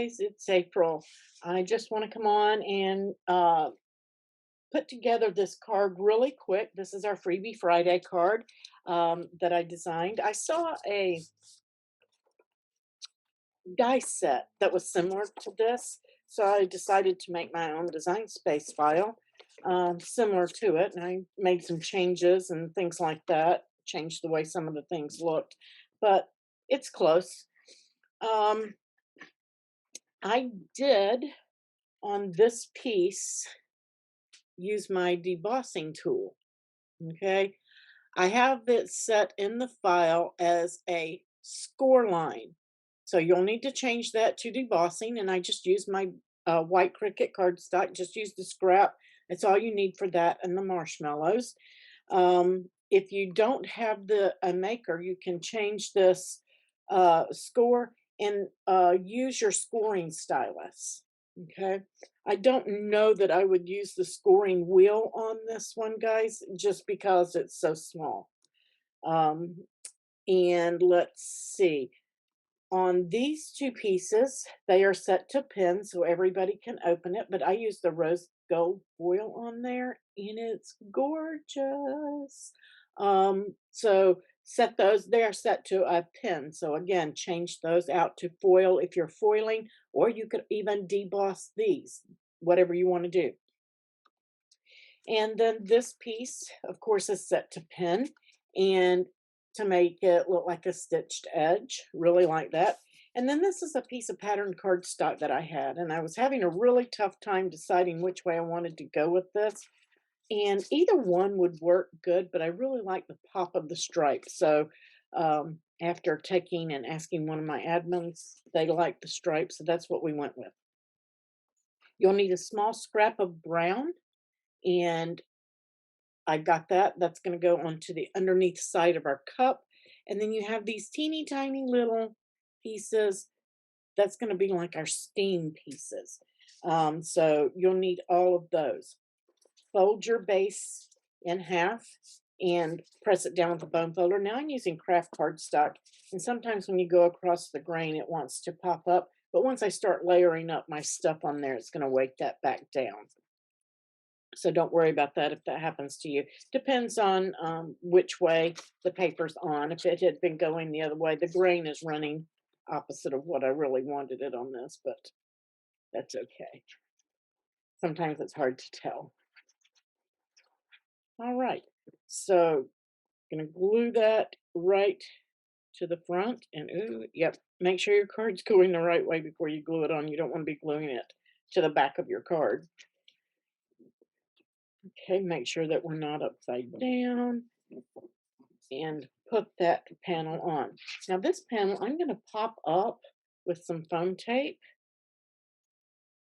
guys, it's April. I just want to come on and put together this card really quick. This is our Freebie Friday card that I designed. I saw a die set that was similar to this, so I decided to make my own design space file similar to it, and I made some changes and things like that, changed the way some of the things looked, but it's close. Um, I did on this piece use my debossing tool. Okay. I have it set in the file as a score line. So you'll need to change that to debossing. And I just use my white Cricut cardstock, just use the scrap. That's all you need for that and the marshmallows. If you don't have the a maker, you can change this score and use your scoring stylus. Okay. I don't know that I would use the scoring wheel on this one, guys, just because it's so small. Um, and let's see. On these two pieces, they are set to pin so everybody can open it, but I use the rose gold foil on there and it's gorgeous. So set those, they are set to a pin. So again, change those out to foil if you're foiling, or you could even deboss these, whatever you want to do. And then this piece, of course, is set to pin and to make it look like a stitched edge, really like that. And then this is a piece of patterned cardstock that I had, and I was having a really tough time deciding which way I wanted to go with this. And either one would work good, but I really like the pop of the stripe. So after taking and asking one of my admins, they like the stripe, so that's what we went with. You'll need a small scrap of brown, and I got that. That's going to go onto the underneath side of our cup. And then you have these teeny tiny little pieces. That's going to be like our steam pieces. So you'll need all of those. Fold your base in half and press it down with a bone folder. Now I'm using craft cardstock. And sometimes when you go across the grain, it wants to pop up. But once I start layering up my stuff on there, it's going to weight that back down. So don't worry about that if that happens to you. Depends on which way the paper's on. If it had been going the other way, the grain is running opposite of what I really wanted it on this, but that's okay. Sometimes it's hard to tell. All right, so gonna glue that right to the front and ooh, yep, make sure your card's going the right way before you glue it on. You don't want to be gluing it to the back of your card. Okay, make sure that we're not upside down and put that panel on. Now this panel I'm going to pop up with some foam tape.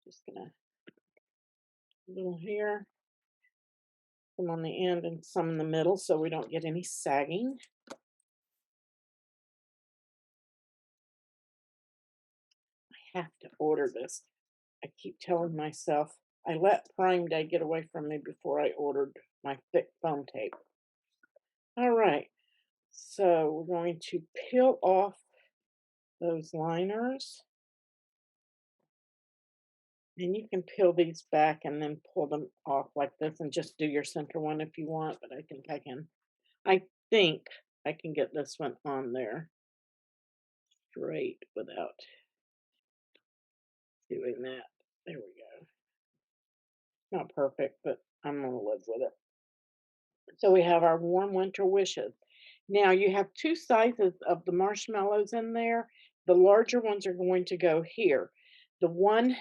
Just going to a little here, some on the end and some in the middle so we don't get any sagging. I have to order this. I keep telling myself I let Prime Day get away from me before I ordered my thick foam tape. All right, so we're going to peel off those liners. And you can peel these back and then pull them off like this and just do your center one if you want, but I think I can get this one on there straight without doing that. There we go. Not perfect, but I'm gonna live with it. So we have our warm winter wishes. Now you have two sizes of the marshmallows in there. The larger ones are going to go here. The one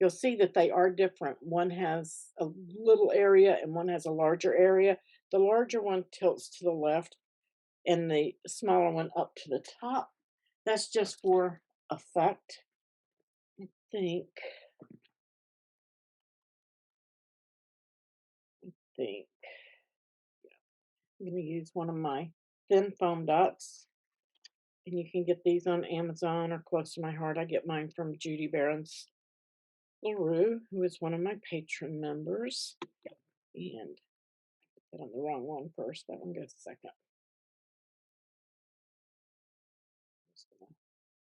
you'll see that they are different. One has a little area and one has a larger area. The larger one tilts to the left and the smaller one up to the top. That's just for effect. I think, think I'm going to use one of my thin foam dots. And you can get these on Amazon or close to my heart. I get mine from Judy Barron's LaRue, who is one of my patron members. And I put on the wrong one first. That one goes second. Just gonna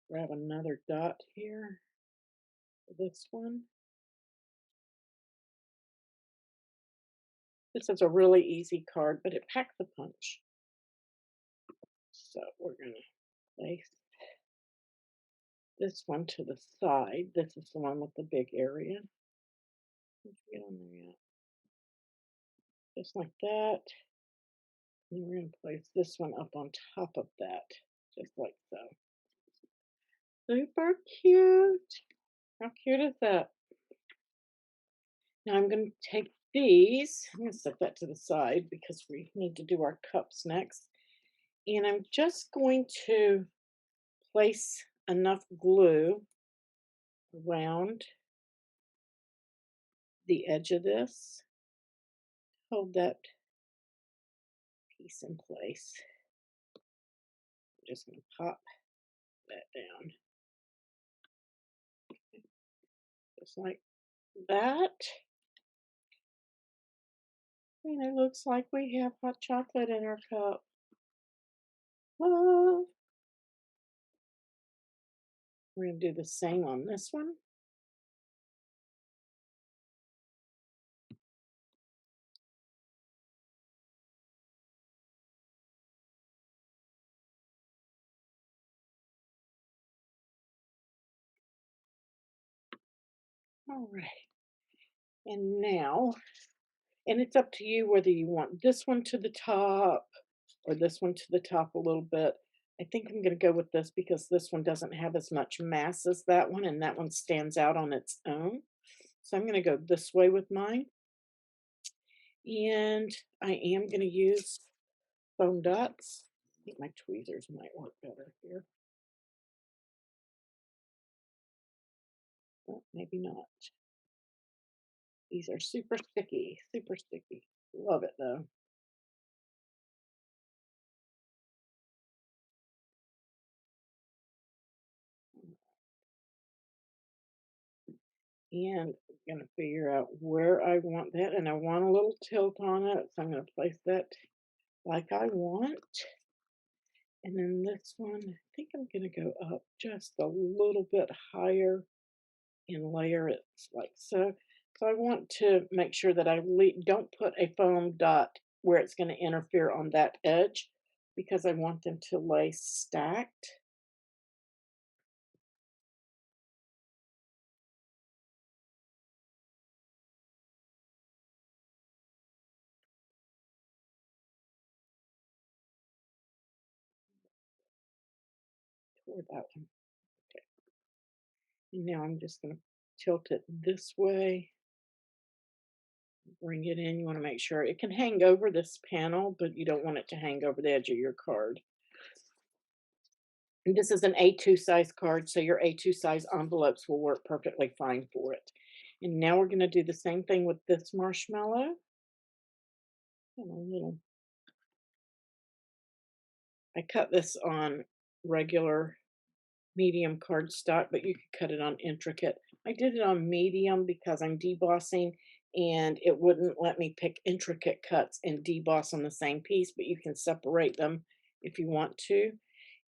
grab another dot here. This one. This is a really easy card, but it packs a punch. So we're going to place this one to the side. This is the one with the big area. Let's get on there yet. Just like that. And we're going to place this one up on top of that, just like so. Super cute. How cute is that? Now I'm going to take these. I'm going to set that to the side because we need to do our cups next. And I'm just going to place enough glue around the edge of this. Hold that piece in place. I'm just going to pop that down. Just like that. And it looks like we have hot chocolate in our cup. Love. We're going to do the same on this one. All right. And now, and it's up to you whether you want this one to the top or this one to the top a little bit. I think I'm going to go with this because this one doesn't have as much mass as that one, and that one stands out on its own. So I'm going to go this way with mine. And I am going to use foam dots. I think my tweezers might work better here. But maybe not. These are super sticky, super sticky. Love it though. And I'm going to figure out where I want that. And I want a little tilt on it. So I'm going to place that like I want. And then this one, I think I'm going to go up just a little bit higher and layer it like so. So I want to make sure that I don't put a foam dot where it's going to interfere on that edge because I want them to lay stacked. Toward that one. Okay. And now I'm just going to tilt it this way. Bring it in. You want to make sure it can hang over this panel, but you don't want it to hang over the edge of your card. And this is an A2 size card, so your A2 size envelopes will work perfectly fine for it. And now we're going to do the same thing with this marshmallow. And a little. I cut this on regular medium cardstock, but you could cut it on intricate. I did it on medium because I'm debossing and it wouldn't let me pick intricate cuts and deboss on the same piece, but you can separate them if you want to.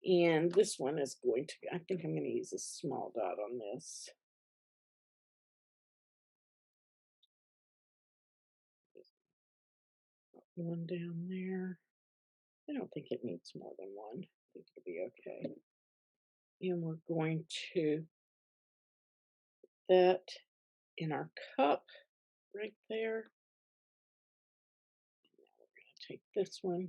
And this one is going to, I think I'm going to use a small dot on this. One down there. I don't think it needs more than one. I think it'll be okay. And we're going to put that in our cup right there. Now we're going to take this one.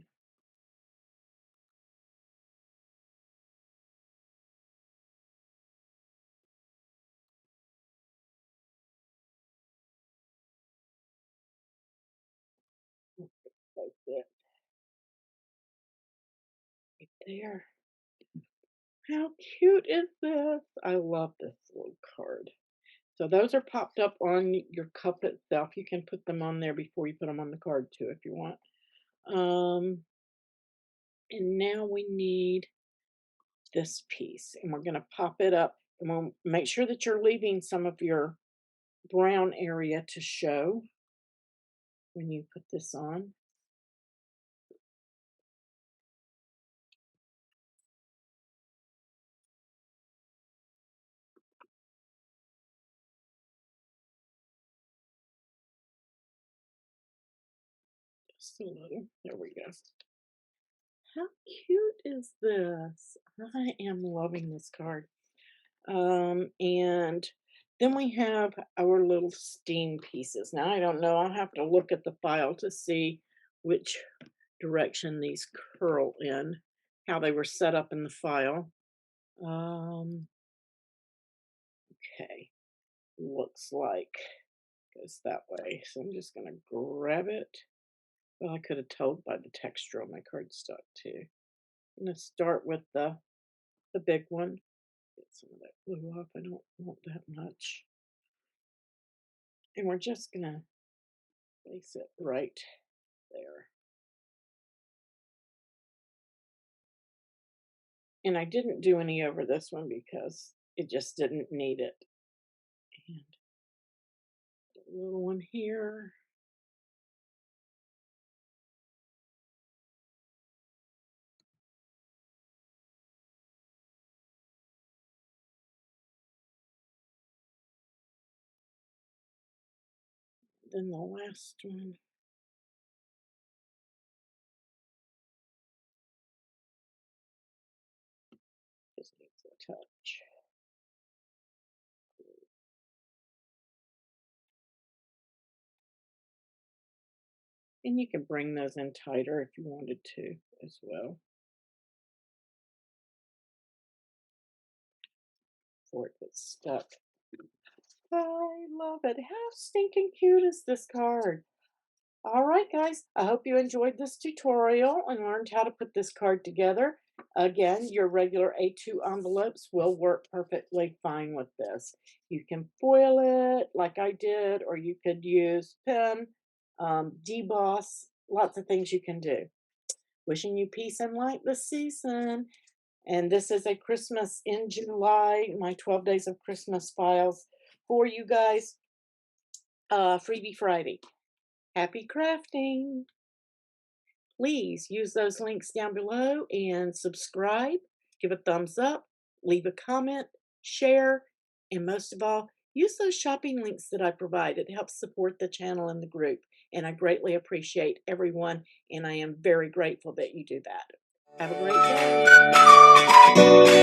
Place it right there. How cute is this? I love this little card. So those are popped up on your cup itself. You can put them on there before you put them on the card too if you want. And now we need this piece and we're going to pop it up and we'll make sure that you're leaving some of your brown area to show when you put this on. Just a little. There we go. How cute is this? I am loving this card. And then we have our little steam pieces. Now, I don't know. I'll have to look at the file to see which direction these curl in, how they were set up in the file. Okay, looks like goes that way. So I'm just gonna grab it. Well, I could have told by the texture on my cardstock too. I'm gonna start with the big one. Get some of that glue off. I don't want that much. And we're just gonna place it right there. And I didn't do any over this one because it just didn't need it. And a little one here. Then the last one. Just needs a touch. And you can bring those in tighter if you wanted to as well. Before it gets stuck. I love it. How stinking cute is this card? All right, guys, I hope you enjoyed this tutorial and learned how to put this card together. Again, your regular A2 envelopes will work perfectly fine with this. You can foil it like I did, or you could use pen, deboss, lots of things you can do. Wishing you peace and light this season. And this is a Christmas in July, my 12 Days of Christmas files for you guys. Freebie Friday. Happy crafting. Please use those links down below and subscribe, give a thumbs up, leave a comment, share, and most of all, use those shopping links that I provide. It helps support the channel and the group, and I greatly appreciate everyone, and I am very grateful that you do that. Have a great day.